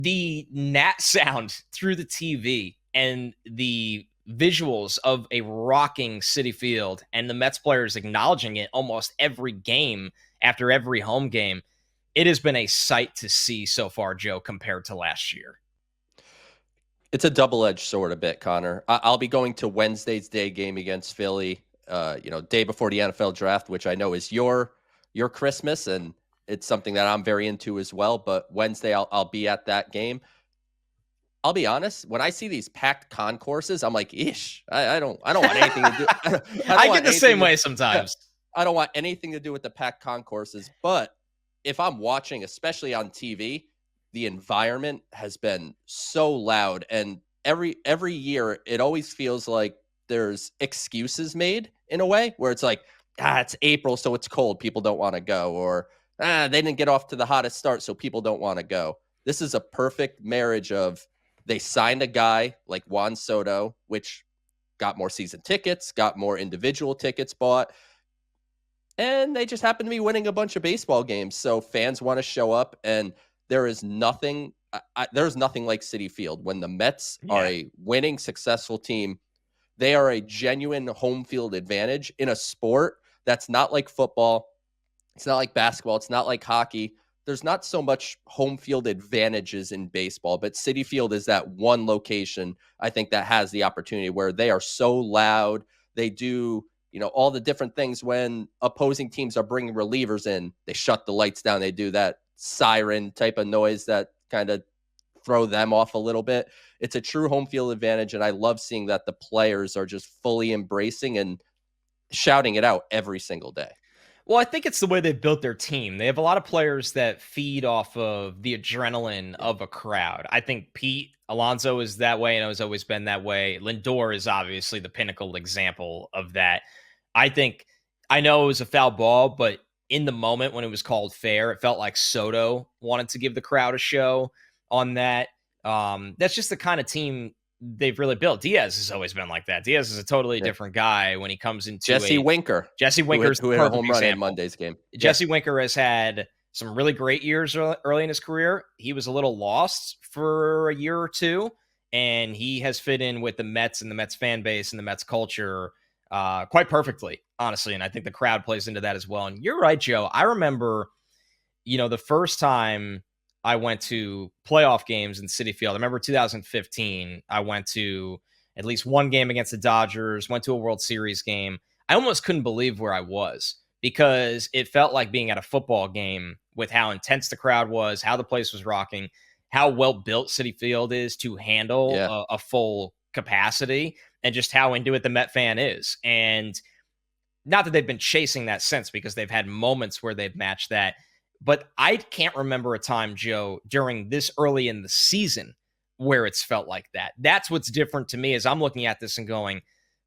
The gnat sound through the TV and the visuals of a rocking Citi Field and the Mets players acknowledging it almost every game after every home game. It has been a sight to see so far, Joe, compared to last year. It's a double-edged sword a bit, Connor. I'll be going to Wednesday's day game against Philly, day before the NFL draft, which I know is your Christmas, and it's something that I'm very into as well. But Wednesday, I'll be at that game. I'll be honest, when I see these packed concourses, I'm like, ish. I don't want anything to do. I get the same way sometimes. I don't want anything to do with the packed concourses. But if I'm watching, especially on TV, the environment has been so loud, and every year it always feels like there's excuses made in a way where it's like, it's April, so it's cold, people don't want to go, or they didn't get off to the hottest start, so people don't want to go. This is a perfect marriage of they signed a guy like Juan Soto, which got more season tickets, got more individual tickets bought, and they just happen to be winning a bunch of baseball games, so fans want to show up. And there is nothing. There's nothing like Citi Field. When the Mets are a winning, successful team, they are a genuine home field advantage in a sport that's not like football. It's not like basketball. It's not like hockey. There's not so much home field advantages in baseball, but Citi Field is that one location, I think, that has the opportunity where they are so loud. They do, all the different things when opposing teams are bringing relievers in. They shut the lights down. They do that siren type of noise that kind of throw them off a little bit. It's a true home field advantage, and I love seeing that the players are just fully embracing and shouting it out every single day. Well, I think it's the way they built their team. They have a lot of players that feed off of the adrenaline of a crowd. I think Pete Alonso is that way and has always been that way. Lindor is obviously the pinnacle example of that. I know it was a foul ball, but in the moment when it was called fair, it felt like Soto wanted to give the crowd a show on that. That's just the kind of team they've really built. Diaz has always been like that. Diaz is a totally different guy when he comes into Jesse Winker. Jesse Winker's who hit a home run in Monday's game. Jesse Winker has had some really great years early in his career. He was a little lost for a year or two, and he has fit in with the Mets and the Mets fan base and the Mets culture quite perfectly, honestly. And I think the crowd plays into that as well. And you're right, Joe. I remember, the first time I went to playoff games in Citi Field. I remember 2015. I went to at least one game against the Dodgers, went to a World Series game. I almost couldn't believe where I was because it felt like being at a football game with how intense the crowd was, how the place was rocking, how well built Citi Field is to handle a full capacity, and just how into it the Met fan is. And not that they've been chasing that since, because they've had moments where they've matched that. But I can't remember a time, Joe, during this early in the season where it's felt like that. That's what's different to me as I'm looking at this and going,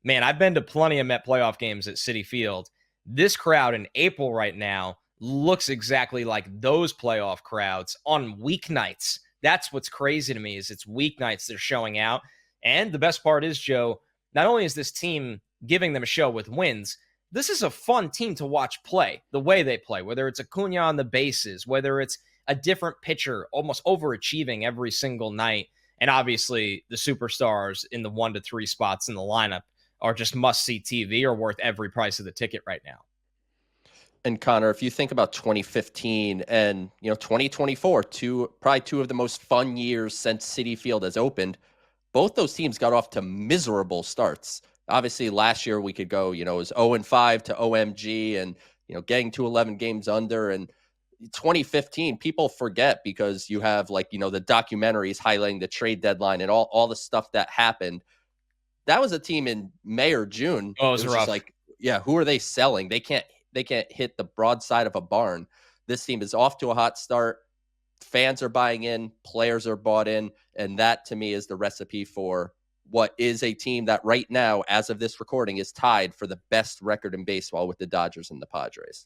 man, I've been to plenty of Met playoff games at Citi Field. This crowd in April right now looks exactly like those playoff crowds on weeknights. That's what's crazy to me is it's weeknights they're showing out. And the best part is, Joe, not only is this team giving them a show with wins, this is a fun team to watch play, the way they play, whether it's Acuna on the bases, whether it's a different pitcher almost overachieving every single night. And obviously the superstars in the 1 to 3 spots in the lineup are just must-see TV or worth every price of the ticket right now. And Connor, if you think about 2015 and 2024, probably two of the most fun years since Citi Field has opened, both those teams got off to miserable starts. Obviously, last year we could go, it was 0-5 to OMG and, getting to 11 games under. And 2015, people forget because you have the documentaries highlighting the trade deadline and all the stuff that happened. That was a team in May or June. Oh, it was rough. Who are they selling? They can't hit the broadside of a barn. This team is off to a hot start. Fans are buying in, players are bought in, and that to me is the recipe for what is a team that right now, as of this recording, is tied for the best record in baseball with the Dodgers and the Padres.